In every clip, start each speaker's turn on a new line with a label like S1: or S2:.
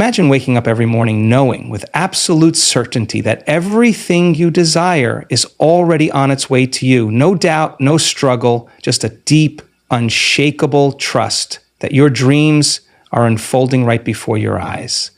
S1: Imagine waking up every morning knowing with absolute certainty that everything you desire is already on its way to you. No doubt, no struggle, just a deep, unshakable trust that your dreams are unfolding right before your eyes.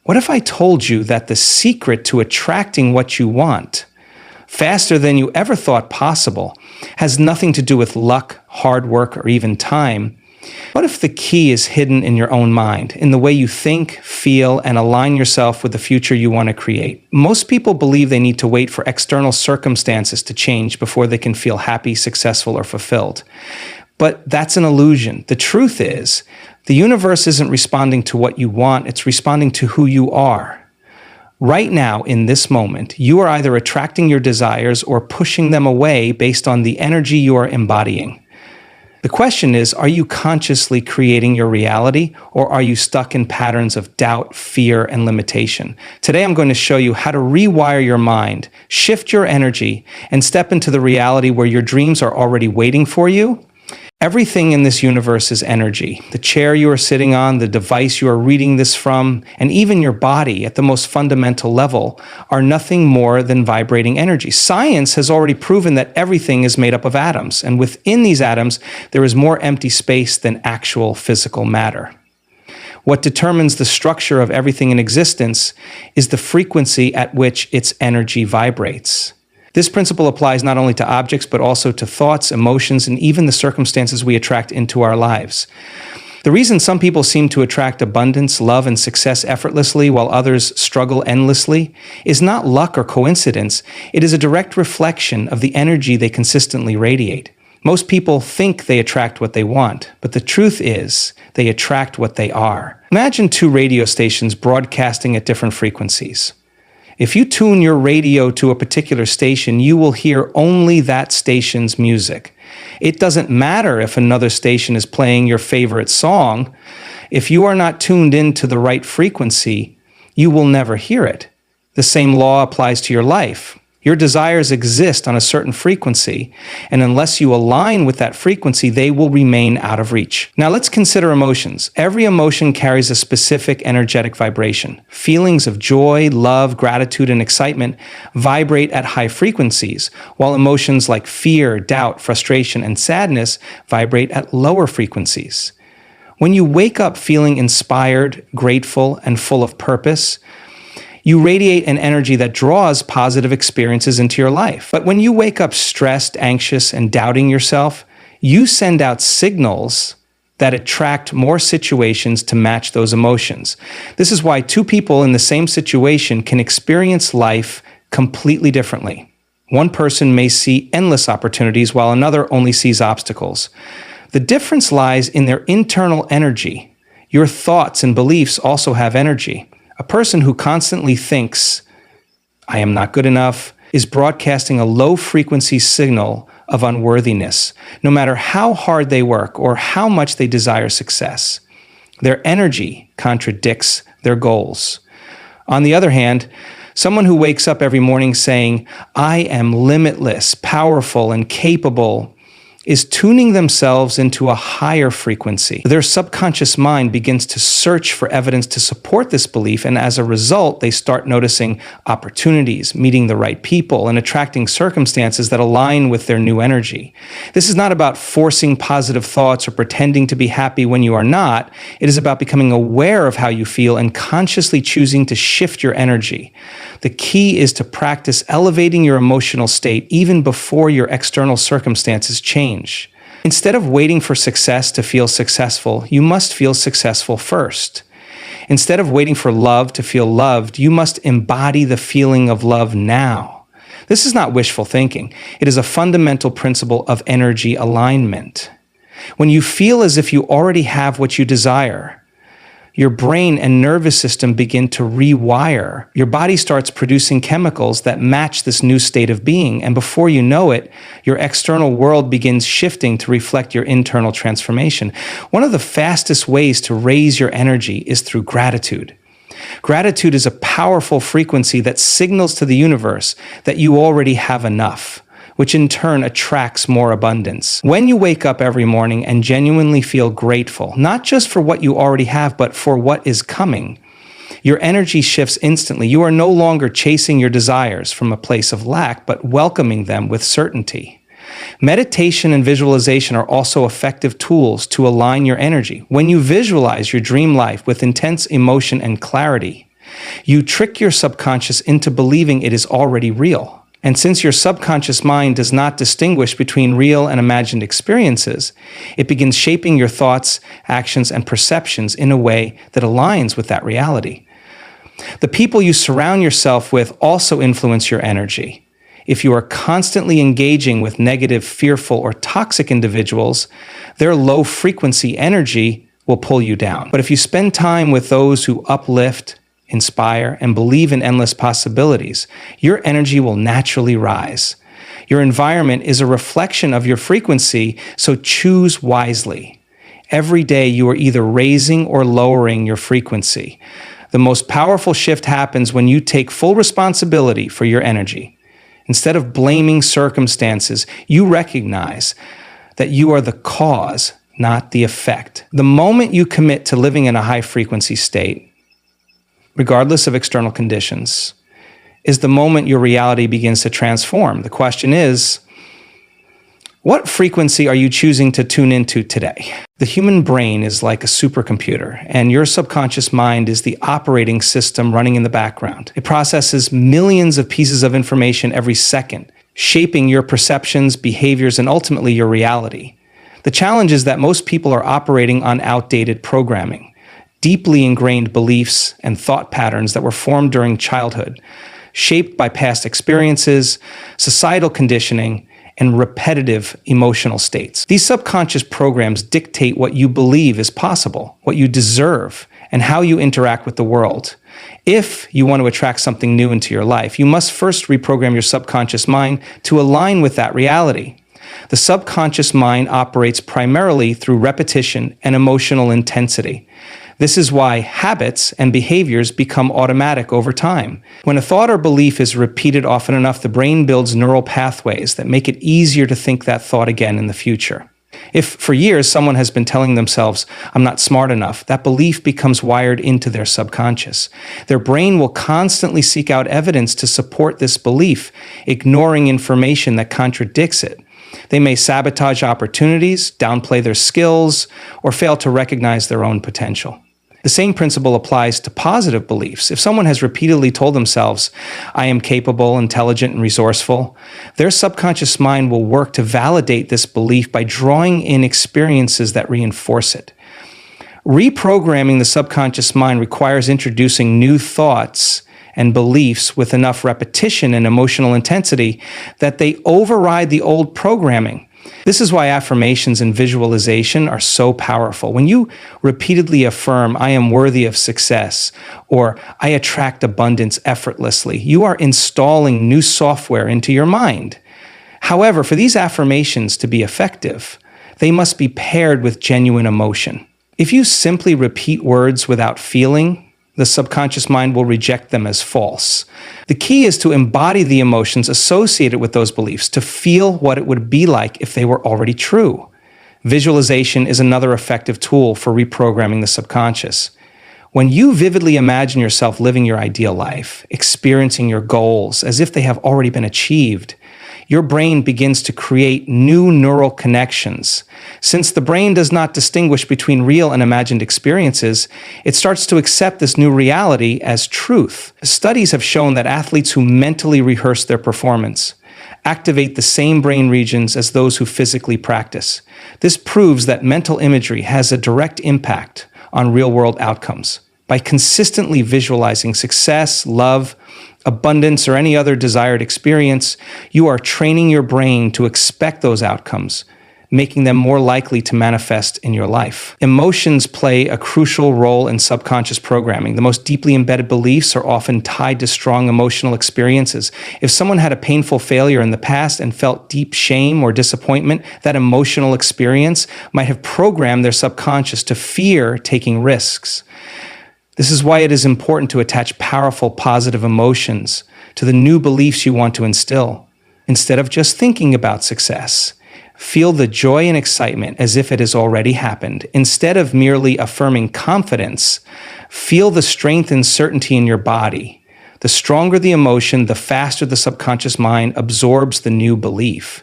S1: What if I told you that the secret to attracting what you want faster than you ever thought possible has nothing to do with luck, hard work, or even time? What if the key is hidden in your own mind, in the way you think, feel, and align yourself with the future you want to create? Most people believe they need to wait for external circumstances to change before they can feel happy, successful, or fulfilled. But that's an illusion. The truth is, the universe isn't responding to what you want, it's responding to who you are. Right now, in this moment, you are either attracting your desires or pushing them away based on the energy you are embodying. The question is, are you consciously creating your reality, or are you stuck in patterns of doubt, fear, and limitation? Today, I'm going to show you how to rewire your mind, shift your energy, and step into the reality where your dreams are already waiting for you. Everything in this universe is energy. The chair you are sitting on, the device you are reading this from, and even your body at the most fundamental level are nothing more than vibrating energy. Science has already proven that everything is made up of atoms, and within these atoms, there is more empty space than actual physical matter. What determines the structure of everything in existence is the frequency at which its energy vibrates. This principle applies not only to objects, but also to thoughts, emotions, and even the circumstances we attract into our lives. The reason some people seem to attract abundance, love, and success effortlessly while others struggle endlessly is not luck or coincidence. It is a direct reflection of the energy they consistently radiate. Most people think they attract what they want, but the truth is they attract what they are. Imagine two radio stations broadcasting at different frequencies. If you tune your radio to a particular station, you will hear only that station's music. It doesn't matter if another station is playing your favorite song. If you are not tuned into the right frequency, you will never hear it. The same law applies to your life. Your desires exist on a certain frequency, and unless you align with that frequency, they will remain out of reach. Now let's consider emotions. Every emotion carries a specific energetic vibration. Feelings of joy, love, gratitude, and excitement vibrate at high frequencies, while emotions like fear, doubt, frustration, and sadness vibrate at lower frequencies. When you wake up feeling inspired, grateful, and full of purpose, you radiate an energy that draws positive experiences into your life. But when you wake up stressed, anxious, and doubting yourself, you send out signals that attract more situations to match those emotions. This is why two people in the same situation can experience life completely differently. One person may see endless opportunities while another only sees obstacles. The difference lies in their internal energy. Your thoughts and beliefs also have energy. A person who constantly thinks, "I am not good enough," is broadcasting a low-frequency signal of unworthiness, no matter how hard they work or how much they desire success. Their energy contradicts their goals. On the other hand, someone who wakes up every morning saying, "I am limitless, powerful, and capable," is tuning themselves into a higher frequency. Their subconscious mind begins to search for evidence to support this belief, and as a result, they start noticing opportunities, meeting the right people, and attracting circumstances that align with their new energy. This is not about forcing positive thoughts or pretending to be happy when you are not. It is about becoming aware of how you feel and consciously choosing to shift your energy. The key is to practice elevating your emotional state even before your external circumstances change. Instead of waiting for success to feel successful, you must feel successful first. Instead of waiting for love to feel loved, you must embody the feeling of love now. This is not wishful thinking. It is a fundamental principle of energy alignment. When you feel as if you already have what you desire, your brain and nervous system begin to rewire. Your body starts producing chemicals that match this new state of being, and before you know it, your external world begins shifting to reflect your internal transformation. One of the fastest ways to raise your energy is through gratitude. Gratitude is a powerful frequency that signals to the universe that you already have enough, which in turn attracts more abundance. When you wake up every morning and genuinely feel grateful, not just for what you already have, but for what is coming, Your energy shifts instantly. You are no longer chasing your desires from a place of lack, but welcoming them with certainty. Meditation and visualization are also effective tools to align your energy. When you visualize your dream life with intense emotion and clarity, you trick your subconscious into believing it is already real. And since your subconscious mind does not distinguish between real and imagined experiences, it begins shaping your thoughts, actions, and perceptions in a way that aligns with that reality. The people you surround yourself with also influence your energy. If you are constantly engaging with negative, fearful, or toxic individuals, their low-frequency energy will pull you down. But if you spend time with those who uplift, inspire, and believe in endless possibilities, your energy will naturally rise. Your environment is a reflection of your frequency, so choose wisely. Every day you are either raising or lowering your frequency. The most powerful shift happens when you take full responsibility for your energy. Instead of blaming circumstances, you recognize that you are the cause, not the effect. The moment you commit to living in a high-frequency state, regardless of external conditions, is the moment your reality begins to transform. The question is, what frequency are you choosing to tune into today? The human brain is like a supercomputer, and your subconscious mind is the operating system running in the background. It processes millions of pieces of information every second, shaping your perceptions, behaviors, and ultimately your reality. The challenge is that most people are operating on outdated programming, deeply ingrained beliefs and thought patterns that were formed during childhood, shaped by past experiences, societal conditioning, and repetitive emotional states. These subconscious programs dictate what you believe is possible, what you deserve, and how you interact with the world. If you want to attract something new into your life, you must first reprogram your subconscious mind to align with that reality. The subconscious mind operates primarily through repetition and emotional intensity. This is why habits and behaviors become automatic over time. When a thought or belief is repeated often enough, the brain builds neural pathways that make it easier to think that thought again in the future. If for years someone has been telling themselves, "I'm not smart enough," that belief becomes wired into their subconscious. Their brain will constantly seek out evidence to support this belief, ignoring information that contradicts it. They may sabotage opportunities, downplay their skills, or fail to recognize their own potential. The same principle applies to positive beliefs. If someone has repeatedly told themselves, "I am capable, intelligent, and resourceful," their subconscious mind will work to validate this belief by drawing in experiences that reinforce it. Reprogramming the subconscious mind requires introducing new thoughts and beliefs with enough repetition and emotional intensity that they override the old programming. This is why affirmations and visualization are so powerful. When you repeatedly affirm, "I am worthy of success," or "I attract abundance effortlessly," you are installing new software into your mind. However, for these affirmations to be effective, they must be paired with genuine emotion. If you simply repeat words without feeling, the subconscious mind will reject them as false. The key is to embody the emotions associated with those beliefs, to feel what it would be like if they were already true. Visualization is another effective tool for reprogramming the subconscious. When you vividly imagine yourself living your ideal life, experiencing your goals as if they have already been achieved, your brain begins to create new neural connections. Since the brain does not distinguish between real and imagined experiences, it starts to accept this new reality as truth. Studies have shown that athletes who mentally rehearse their performance activate the same brain regions as those who physically practice. This proves that mental imagery has a direct impact on real-world outcomes. By consistently visualizing success, love, abundance, or any other desired experience, you are training your brain to expect those outcomes, making them more likely to manifest in your life. Emotions play a crucial role in subconscious programming. The most deeply embedded beliefs are often tied to strong emotional experiences. If someone had a painful failure in the past and felt deep shame or disappointment, that emotional experience might have programmed their subconscious to fear taking risks. This is why it is important to attach powerful, positive emotions to the new beliefs you want to instill. Instead of just thinking about success, Feel the joy and excitement as if it has already happened. Instead of merely affirming confidence, feel the strength and certainty in your body. The stronger the emotion, the faster the subconscious mind absorbs the new belief.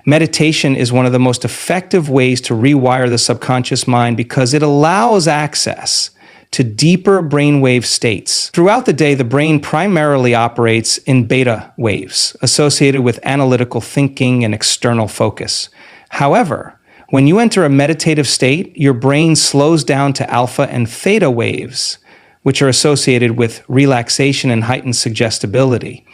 S1: Meditation is one of the most effective ways to rewire the subconscious mind because it allows access to deeper brainwave states. Throughout the day, the brain primarily operates in beta waves associated with analytical thinking and external focus. However, when you enter a meditative state, your brain slows down to alpha and theta waves, which are associated with relaxation and heightened suggestibility.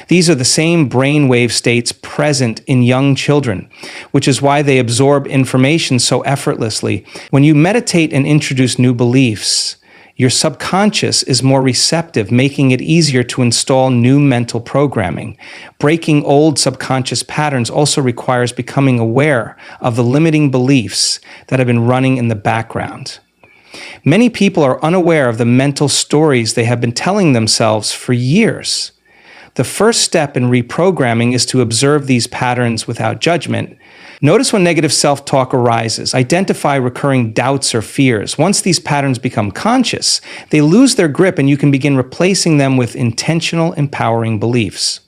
S1: These are the same brainwave states present in young children, which is why they absorb information so effortlessly. When you meditate and introduce new beliefs, your subconscious is more receptive, making it easier to install new mental programming. Breaking old subconscious patterns also requires becoming aware of the limiting beliefs that have been running in the background. Many people are unaware of the mental stories they have been telling themselves for years. The first step in reprogramming is to observe these patterns without judgment. Notice when negative self-talk arises. Identify recurring doubts or fears. Once these patterns become conscious, they lose their grip and you can begin replacing them with intentional, empowering beliefs.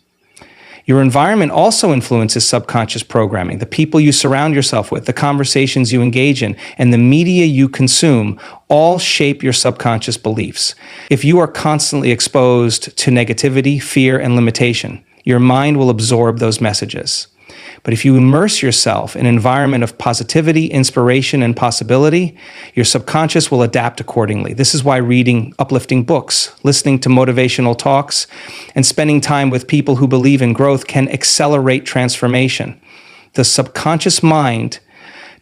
S1: Your environment also influences subconscious programming. The people you surround yourself with, the conversations you engage in, and the media you consume all shape your subconscious beliefs. If you are constantly exposed to negativity, fear, and limitation, your mind will absorb those messages. But if you immerse yourself in an environment of positivity, inspiration, and possibility, your subconscious will adapt accordingly. This is why reading uplifting books, listening to motivational talks, and spending time with people who believe in growth can accelerate transformation. The subconscious mind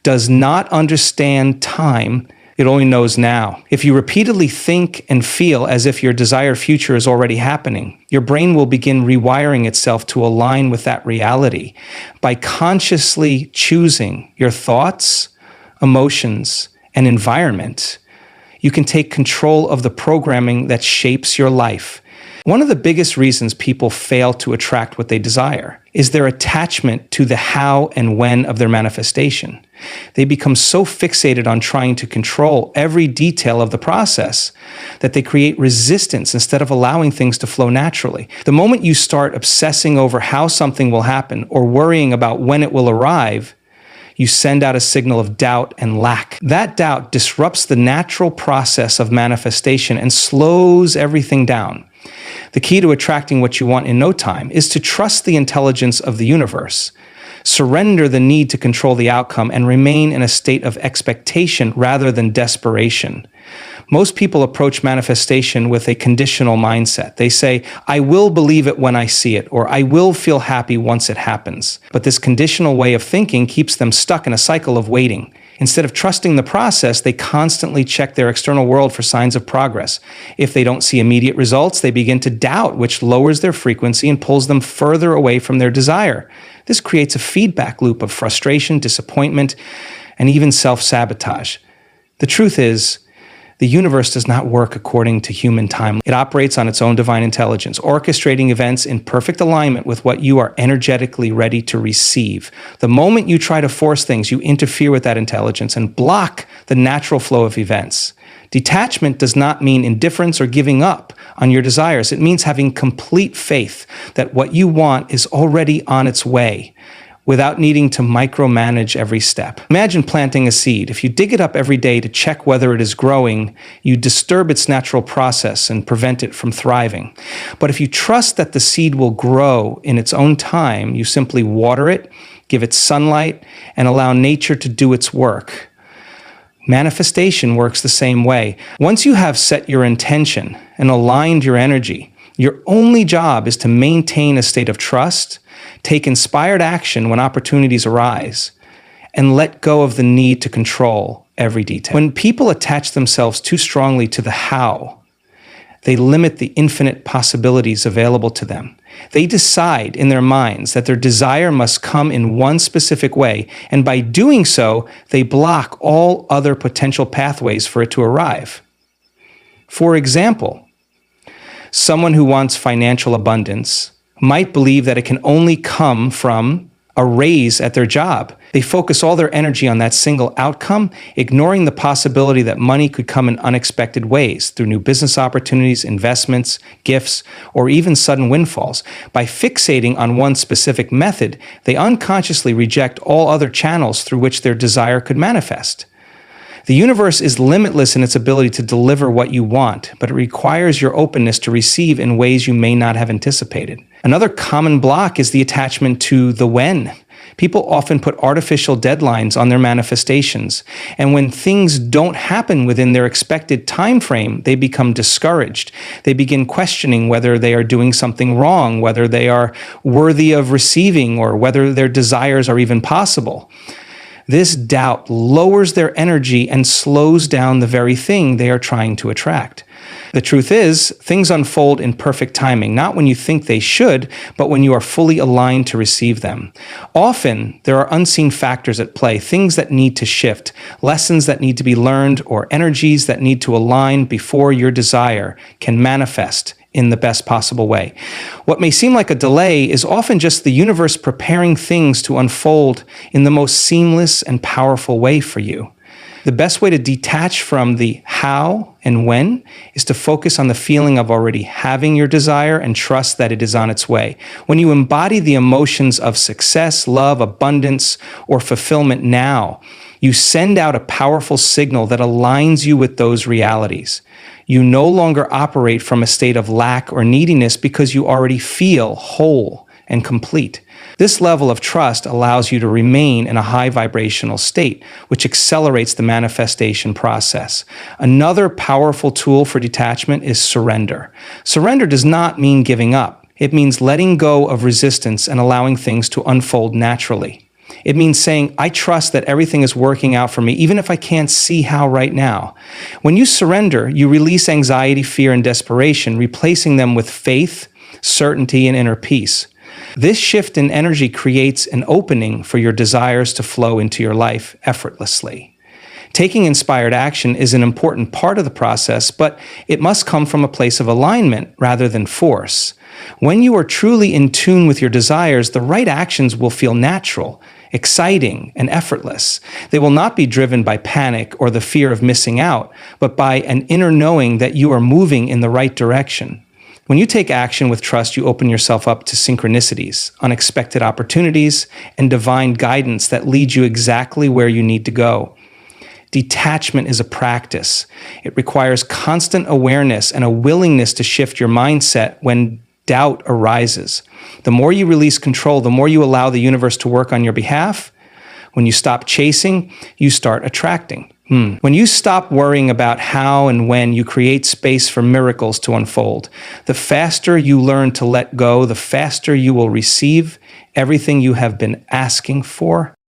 S1: does not understand time. It only knows now. If you repeatedly think and feel as if your desired future is already happening, your brain will begin rewiring itself to align with that reality. By consciously choosing your thoughts, emotions, and environment, you can take control of the programming that shapes your life. One of the biggest reasons people fail to attract what they desire is their attachment to the how and when of their manifestation. They become so fixated on trying to control every detail of the process that they create resistance instead of allowing things to flow naturally. The moment you start obsessing over how something will happen or worrying about when it will arrive, you send out a signal of doubt and lack. That doubt disrupts the natural process of manifestation and slows everything down. The key to attracting what you want in no time is to trust the intelligence of the universe. Surrender the need to control the outcome and remain in a state of expectation rather than desperation. Most people approach manifestation with a conditional mindset. They say, I will believe it when I see it, or I will feel happy once it happens. But this conditional way of thinking keeps them stuck in a cycle of waiting. Instead of trusting the process, they constantly check their external world for signs of progress. If they don't see immediate results, they begin to doubt, which lowers their frequency and pulls them further away from their desire. This creates a feedback loop of frustration, disappointment, and even self-sabotage. The truth is, the universe does not work according to human time. It operates on its own divine intelligence, orchestrating events in perfect alignment with what you are energetically ready to receive. The moment you try to force things, you interfere with that intelligence and block the natural flow of events. Detachment does not mean indifference or giving up on your desires. It means having complete faith that what you want is already on its way, without needing to micromanage every step. Imagine planting a seed. If you dig it up every day to check whether it is growing, you disturb its natural process and prevent it from thriving. But if you trust that the seed will grow in its own time, you simply water it, give it sunlight, and allow nature to do its work. Manifestation works the same way. Once you have set your intention and aligned your energy, your only job is to maintain a state of trust, take inspired action when opportunities arise, and let go of the need to control every detail. When people attach themselves too strongly to the how, they limit the infinite possibilities available to them. They decide in their minds that their desire must come in one specific way, and by doing so, they block all other potential pathways for it to arrive. For example, someone who wants financial abundance might believe that it can only come from a raise at their job. They focus all their energy on that single outcome, ignoring the possibility that money could come in unexpected ways through new business opportunities, investments, gifts, or even sudden windfalls. By fixating on one specific method, they unconsciously reject all other channels through which their desire could manifest. The universe is limitless in its ability to deliver what you want, but it requires your openness to receive in ways you may not have anticipated. Another common block is the attachment to the when. People often put artificial deadlines on their manifestations, and when things don't happen within their expected time frame, they become discouraged. They begin questioning whether they are doing something wrong, whether they are worthy of receiving, or whether their desires are even possible. This doubt lowers their energy and slows down the very thing they are trying to attract. The truth is, things unfold in perfect timing, not when you think they should, but when you are fully aligned to receive them. Often, there are unseen factors at play, things that need to shift, lessons that need to be learned, or energies that need to align before your desire can manifest in the best possible way. What may seem like a delay is often just the universe preparing things to unfold in the most seamless and powerful way for you. The best way to detach from the how and when is to focus on the feeling of already having your desire and trust that it is on its way. When you embody the emotions of success, love, abundance, or fulfillment now, you send out a powerful signal that aligns you with those realities. You no longer operate from a state of lack or neediness because you already feel whole and complete. This level of trust allows you to remain in a high vibrational state, which accelerates the manifestation process. Another powerful tool for detachment is surrender. Surrender does not mean giving up. It means letting go of resistance and allowing things to unfold naturally. It means saying, I trust that everything is working out for me, even if I can't see how right now. When you surrender, you release anxiety, fear, and desperation, replacing them with faith, certainty, and inner peace. This shift in energy creates an opening for your desires to flow into your life effortlessly. Taking inspired action is an important part of the process, but it must come from a place of alignment rather than force. When you are truly in tune with your desires, the right actions will feel natural, exciting, and effortless. They will not be driven by panic or the fear of missing out, but by an inner knowing that you are moving in the right direction. When you take action with trust, you open yourself up to synchronicities, unexpected opportunities, and divine guidance that lead you exactly where you need to go. Detachment is a practice. It requires constant awareness and a willingness to shift your mindset when doubt arises. The more you release control, the more you allow the universe to work on your behalf. When you stop chasing, you start attracting. When you stop worrying about how and when, you create space for miracles to unfold. The faster you learn to let go, the faster you will receive everything you have been asking for